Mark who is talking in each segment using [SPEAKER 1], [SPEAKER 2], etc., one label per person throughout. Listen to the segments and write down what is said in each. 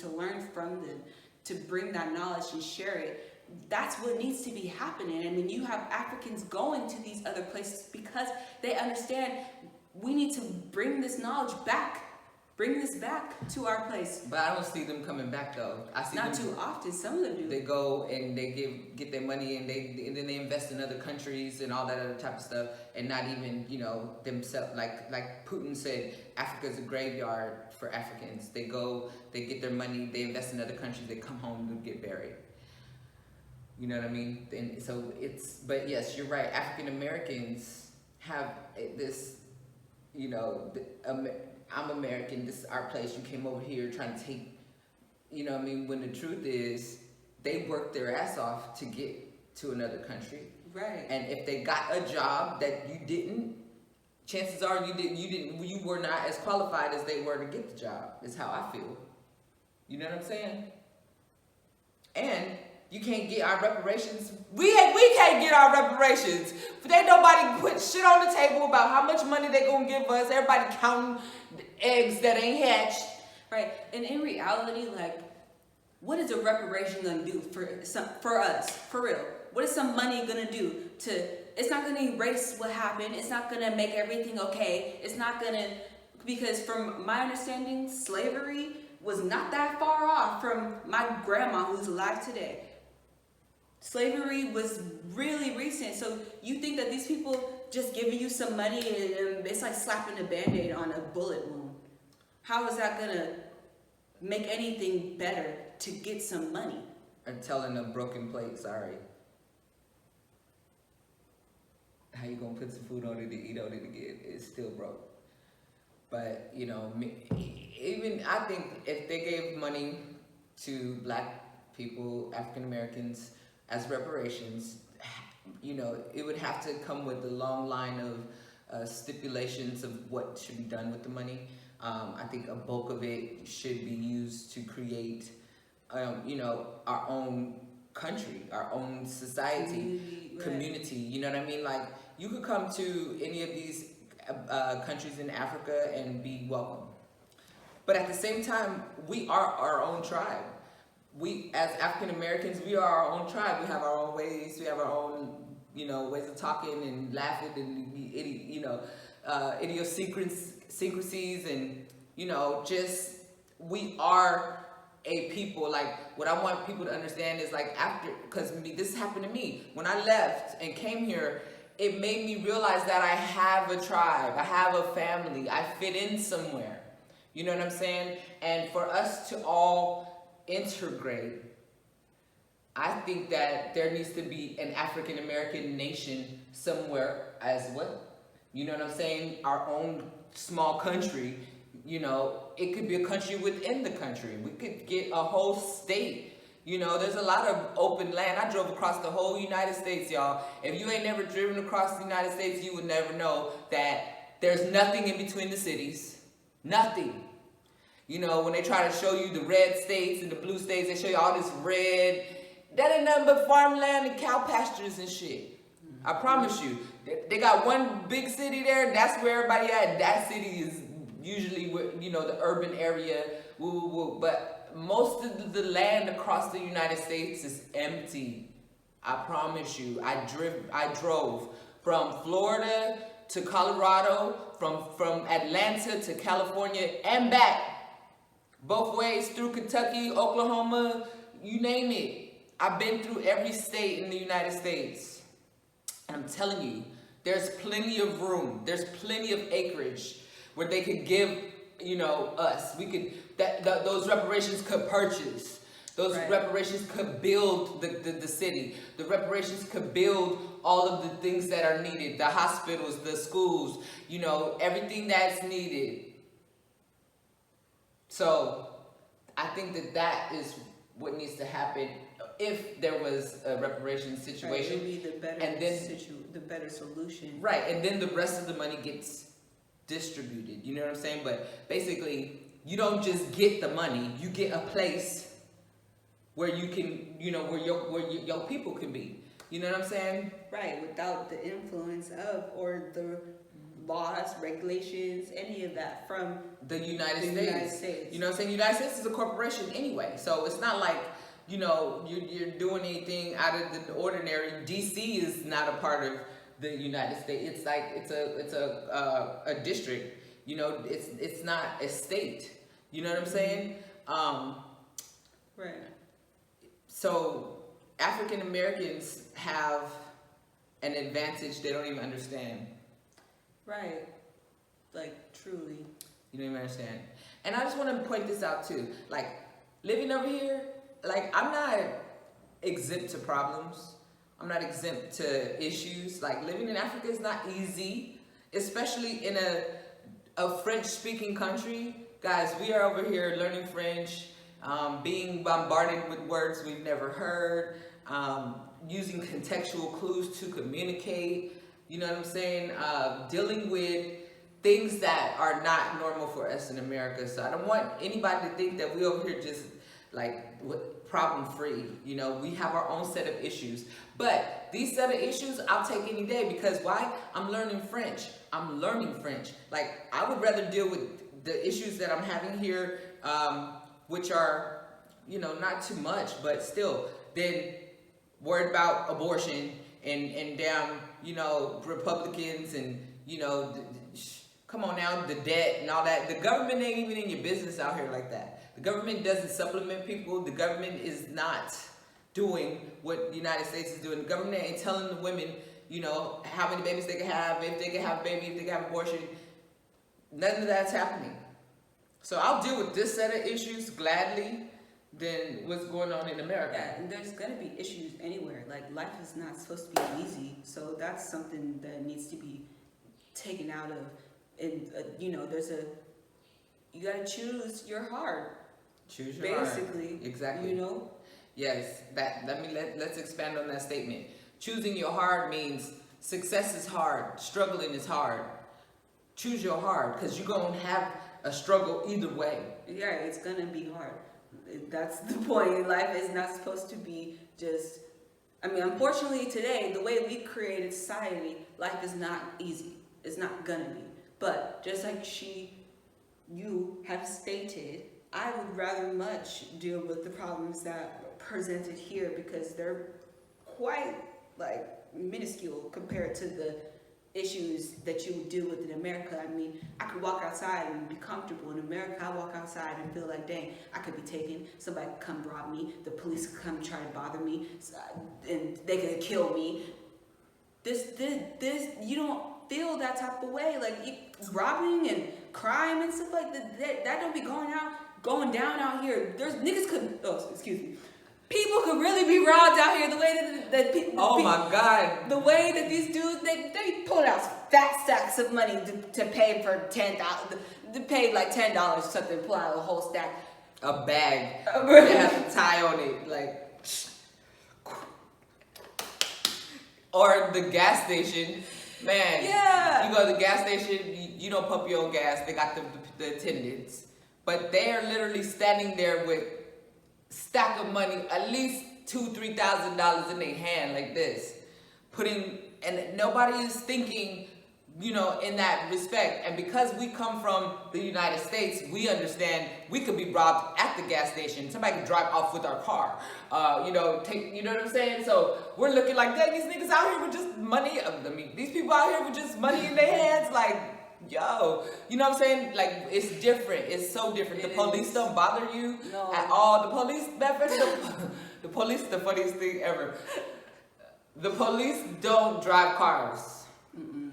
[SPEAKER 1] to learn from them, to bring that knowledge and share it. That's what needs to be happening. I mean, you have Africans going to these other places because they understand we need to bring this knowledge back. Bring this back to our place.
[SPEAKER 2] But I don't see them coming back though. I see
[SPEAKER 1] not
[SPEAKER 2] them,
[SPEAKER 1] too often. Some of them do.
[SPEAKER 2] They go and they get their money and then they invest in other countries and all that other type of stuff, and not even themselves. Like Putin said, Africa's a graveyard for Africans. They go, they get their money, they invest in other countries, they come home and get buried. You know what I mean? And so but yes, you're right. African Americans have this, I'm American, this is our place, you came over here trying to take, when the truth is, they worked their ass off to get to another country.
[SPEAKER 1] Right.
[SPEAKER 2] And if they got a job that you didn't, chances are you were not as qualified as they were to get the job, is how I feel. You know what I'm saying? And you can't get our reparations. We can't get our reparations. But ain't nobody put shit on the table about how much money they gonna give us. Everybody counting eggs that ain't hatched.
[SPEAKER 1] Right. And in reality, like, what is a reparation gonna do for us? For real. What is some money gonna do it's not gonna erase what happened. It's not gonna make everything okay. It's not gonna, because from my understanding, slavery was not that far off from my grandma who's alive today. Slavery was really recent. So you think that these people just giving you some money and it's like slapping a Band-Aid on a bullet wound. How is that gonna make anything better to get some money?
[SPEAKER 2] And telling them broken plate, sorry. How you gonna put some food on it to eat on it again? It's still broke. But, even I think if they gave money to black people, African Americans, as reparations, it would have to come with a long line of stipulations of what should be done with the money. I think a bulk of it should be used to create, our own country, our own society, community. You know what I mean? Like, you could come to any of these countries in Africa and be welcome. But at the same time, we are our own tribe. We, as African Americans, we are our own tribe. We have our own ways. We have our own, ways of talking and laughing and, idiosyncrasies and, we are a people. Like, what I want people to understand is, like, because this happened to me. When I left and came here, it made me realize that I have a tribe. I have a family. I fit in somewhere. You know what I'm saying? And for us to all integrate, I think that there needs to be an African American nation somewhere as well. You know what I'm saying? Our own small country, it could be a country within the country. We could get a whole state. There's a lot of open land. I drove across the whole United States, y'all. If you ain't never driven across the United States, you would never know that there's nothing in between the cities. Nothing. When they try to show you the red states and the blue states, they show you all this red. That ain't nothing but farmland and cow pastures and shit. I promise you. They got one big city there, that's where everybody at. That city is usually, the urban area. But most of the land across the United States is empty. I promise you. I drove from Florida to Colorado, from Atlanta to California and back. Both ways, through Kentucky, Oklahoma, you name it. I've been through every state in the United States. And I'm telling you, there's plenty of room. There's plenty of acreage where they could give, us. We could, those reparations could purchase. Those reparations could build the city. The reparations could build all of the things that are needed. The hospitals, the schools, everything that's needed. So I think that is what needs to happen if there was a reparations situation.
[SPEAKER 1] Right, it would be the better solution.
[SPEAKER 2] Right, and then the rest of the money gets distributed. You know what I'm saying? But basically, you don't just get the money. You get a place where you can, where your people can be. You know what I'm saying?
[SPEAKER 1] Right, without the influence of or the laws, regulations, any of that from
[SPEAKER 2] the United
[SPEAKER 1] the
[SPEAKER 2] States.
[SPEAKER 1] United States.
[SPEAKER 2] You know what I'm saying? United States is a corporation anyway, so it's not like, you know, you're doing anything out of the ordinary. DC is not a part of the United States. It's like it's a district. You know, it's not a state. You know what I'm saying?
[SPEAKER 1] Right.
[SPEAKER 2] So African Americans have an advantage they don't even understand.
[SPEAKER 1] Right. Like, truly.
[SPEAKER 2] You don't even understand. And I just want to point this out too. Like, living over here, like, I'm not exempt to problems. I'm not exempt to issues. Like, living in Africa is not easy, especially in a French-speaking country. Guys, we are over here learning French, being bombarded with words we've never heard, using contextual clues to communicate, you know what I'm saying? Dealing with things that are not normal for us in America. So I don't want anybody to think that we over here just like problem free. You know, we have our own set of issues. But these set of issues I'll take any day, because why? I'm learning French. I'm learning French. Like, I would rather deal with the issues that I'm having here, which are, you know, not too much, but still, than worried about abortion and damn, you know, Republicans and, you know, come on now, the debt and all that. The government ain't even in your business out here like that. The government doesn't supplement people. The government is not doing what the United States is doing. The government ain't telling the women, you know, how many babies they can have, if they can have a baby, if they can have abortion. None of that's happening. So I'll deal with this set of issues gladly than what's going on in America.
[SPEAKER 1] Yeah, and there's gonna be issues anywhere. Like, life is not supposed to be easy, so that's something that needs to be taken out of. And you know, you gotta choose your heart.
[SPEAKER 2] Choose your heart.
[SPEAKER 1] Basically,
[SPEAKER 2] exactly.
[SPEAKER 1] You know.
[SPEAKER 2] Yes, let's expand on that statement. Choosing your heart means success is hard, struggling is hard. Choose your heart, because you're gonna have a struggle either way.
[SPEAKER 1] Yeah, it's gonna be hard. That's the point. Life is not supposed to be just, I mean, unfortunately today, the way we created society, life is not easy. It's not gonna be. But just like you have stated, I would rather much deal with the problems that are presented here, because they're quite like minuscule compared to the issues that you would deal with in America. I mean, I could walk outside and be comfortable. In America, I walk outside and feel like, dang, I could be taken. Somebody could come rob me. The police could come try to bother me, and they could kill me. This, you don't feel that type of way. Like, robbing and crime and stuff like that don't be going down out here. There's niggas could, excuse me. People could really be robbed out here the way that people.
[SPEAKER 2] Oh my God!
[SPEAKER 1] The way that these dudes they pull out fat stacks of money to pay for $10. They paid like $10 or something. Pull out a whole stack.
[SPEAKER 2] A bag. They have a tie on it, like. Or the gas station, man.
[SPEAKER 1] Yeah.
[SPEAKER 2] You go to the gas station. You don't pump your own gas. They got the attendants, but they are literally standing there with stack of money, at least $2,000-$3,000 in their hand like this, and nobody is thinking, you know, in that respect. And because we come from the United States, we understand we could be robbed at the gas station. Somebody could drive off with our car, you know what I'm saying? So we're looking like, dang, these niggas out here with just money. I mean, these people out here with just money in their hands, like, yo, you know what I'm saying? Like, it's different. It's so different. The police don't bother you at all. The police, the police is the funniest thing ever. The police don't drive cars.
[SPEAKER 1] Mm-mm.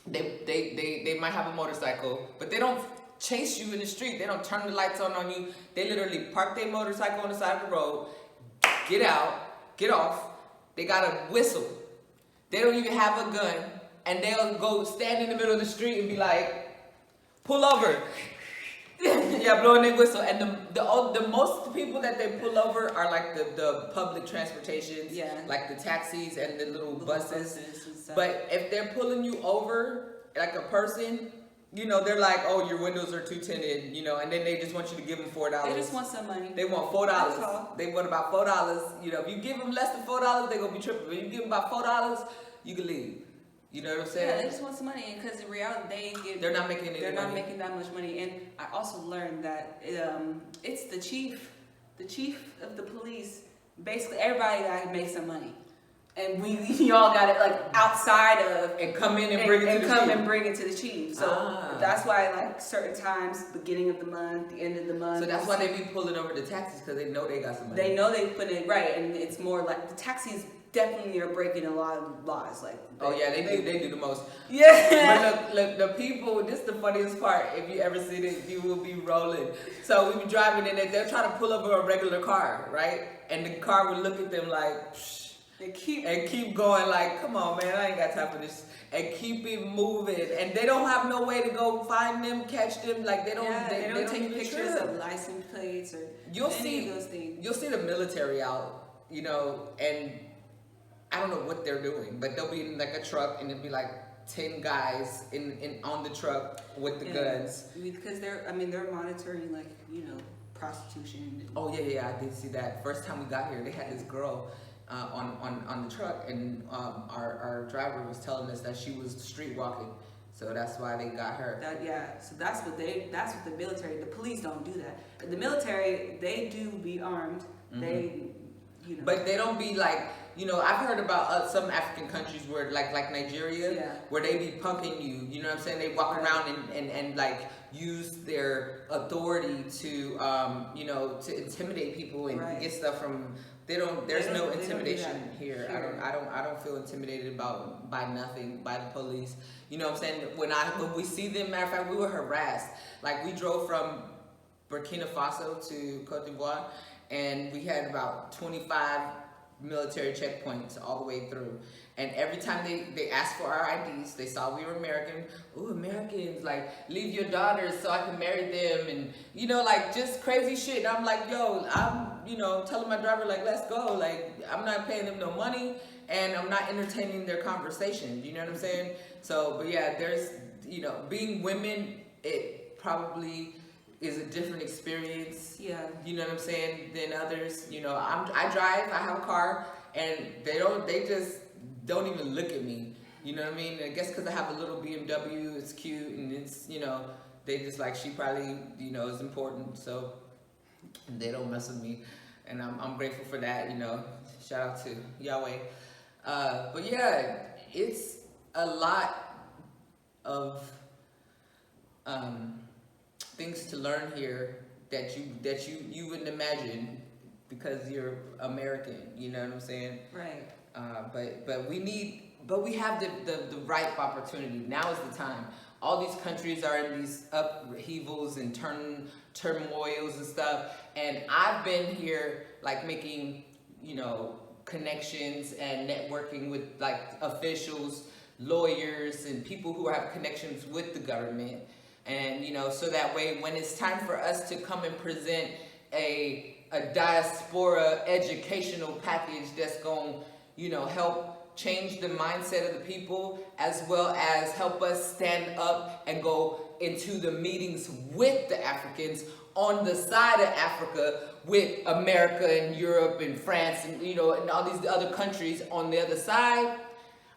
[SPEAKER 2] They might have a motorcycle, but they don't chase you in the street. They don't turn the lights on you. They literally park their motorcycle on the side of the road, get out, get off. They got a whistle. They don't even have a gun. And they'll go stand in the middle of the street and be like, pull over. Yeah, blowing their whistle. And the most people that they pull over are like the public transportations, like the taxis and the little buses. But if they're pulling you over like a person, you know, they're like, oh, your windows are too tinted, you know, and then they just want you to give them $4.
[SPEAKER 1] They just want some money.
[SPEAKER 2] They want $4. They want about $4. You know, if you give them less than $4, they're going to be tripping. If you give them about $4, you can leave. You know what I'm
[SPEAKER 1] Yeah,
[SPEAKER 2] saying?
[SPEAKER 1] they just want some money, because in reality,
[SPEAKER 2] They're not making any
[SPEAKER 1] they're not
[SPEAKER 2] money.
[SPEAKER 1] making that much money. And I also learned that it's the chief of the police. Basically, everybody that makes some money, and y'all got it like outside of
[SPEAKER 2] And come in and bring it to the
[SPEAKER 1] come
[SPEAKER 2] chief.
[SPEAKER 1] and bring it to the chief. So that's why, like, certain times, beginning of the month, the end of the month.
[SPEAKER 2] So that's why they be pulling over the taxis, because they know they got some money.
[SPEAKER 1] They know they put it right, and it's more like the taxis definitely are breaking a lot of laws. Like,
[SPEAKER 2] Oh yeah, they do the most.
[SPEAKER 1] yeah.
[SPEAKER 2] But look, the people, this is the funniest part. If you ever see it, you will be rolling. So we be driving and they're trying to pull over a regular car, right? And the car would look at them like, psh,
[SPEAKER 1] They keep
[SPEAKER 2] and keep going like, come on, man, I ain't got time for this. And keep it moving. And they don't have no way to go find them, catch them. Like they don't.
[SPEAKER 1] Yeah, they don't take
[SPEAKER 2] even
[SPEAKER 1] pictures
[SPEAKER 2] trip.
[SPEAKER 1] of license plates or
[SPEAKER 2] You'll
[SPEAKER 1] any
[SPEAKER 2] see
[SPEAKER 1] of those things.
[SPEAKER 2] You'll see the military out, you know, and I don't know what they're doing, but they'll be in like a truck and it'll be like 10 guys in on the truck with the guns.
[SPEAKER 1] Because they're monitoring, like, prostitution.
[SPEAKER 2] Oh yeah, I did see that. First time we got here, they had this girl on the truck, and our driver was telling us that she was street walking, so that's why they got her.
[SPEAKER 1] So that's what the military. The police don't do that. In the military, they do be armed.
[SPEAKER 2] Mhm.
[SPEAKER 1] They,
[SPEAKER 2] But they don't be like, I've heard about some African countries where, like Nigeria,
[SPEAKER 1] Yeah.
[SPEAKER 2] where they be punking you. You know what I'm saying? They walk
[SPEAKER 1] Right.
[SPEAKER 2] around and like use their authority to, to intimidate people and
[SPEAKER 1] Right.
[SPEAKER 2] get stuff from. There's no
[SPEAKER 1] they don't do
[SPEAKER 2] intimidation
[SPEAKER 1] that
[SPEAKER 2] here.
[SPEAKER 1] here.
[SPEAKER 2] I don't feel intimidated by nothing, by the police. You know what I'm saying? When we see them, matter of fact, we were harassed. Like we drove from Burkina Faso to Cote d'Ivoire, and we had about 25 military checkpoints all the way through. And every time they asked for our IDs, they saw we were American. Ooh, Americans, like, leave your daughters so I can marry them. And, like, just crazy shit. And I'm like, yo, I'm, telling my driver, like, let's go. Like, I'm not paying them no money, and I'm not entertaining their conversation. You know what I'm saying? So, but yeah, there's, being women, it probably is a different experience.
[SPEAKER 1] Yeah.
[SPEAKER 2] You know what I'm saying, than others. I drive, I have a car, and they just don't even look at me. You know what I mean? I guess because I have a little BMW, it's cute, and it's, they just like, she probably, is important, so they don't mess with me. And I'm grateful for that, shout out to Yahweh. But yeah, it's a lot of things to learn here that you wouldn't imagine because you're American. You know what I'm saying?
[SPEAKER 1] Right.
[SPEAKER 2] But we have the ripe opportunity. Now is the time. All these countries are in these upheavals and turmoils and stuff. And I've been here like making, connections and networking with like officials, lawyers, and people who have connections with the government. And, so that way when it's time for us to come and present a diaspora educational package that's going to, help change the mindset of the people, as well as help us stand up and go into the meetings with the Africans on the side of Africa, with America and Europe and France and, and all these other countries on the other side.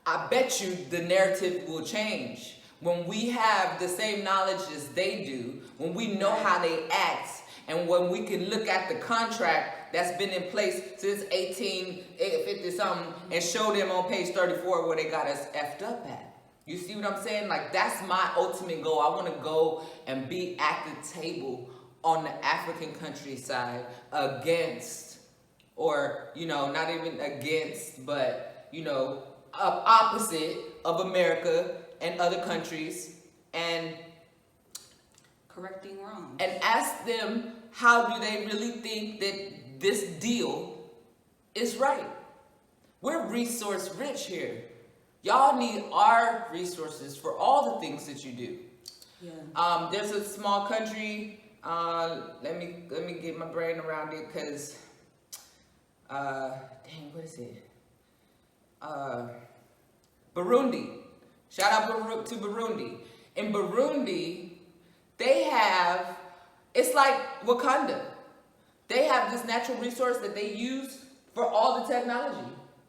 [SPEAKER 2] I bet you the narrative will change. When we have the same knowledge as they do, when we know how they act, and when we can look at the contract that's been in place since 1850 something and show them on page 34 where they got us effed up at. You see what I'm saying? Like, that's my ultimate goal. I want to go and be at the table on the African countryside against, or, not even against, but, opposite of America and other countries, and
[SPEAKER 1] Correcting wrong.
[SPEAKER 2] and ask them, how do they really think that this deal is right? We're resource rich here. Y'all need our resources for all the things that you do.
[SPEAKER 1] Yeah.
[SPEAKER 2] There's a small country. Let me get my brain around it, because dang, what is it? Burundi. Shout out to Burundi. In Burundi, they have, it's like Wakanda. They have this natural resource that they use for all the technology.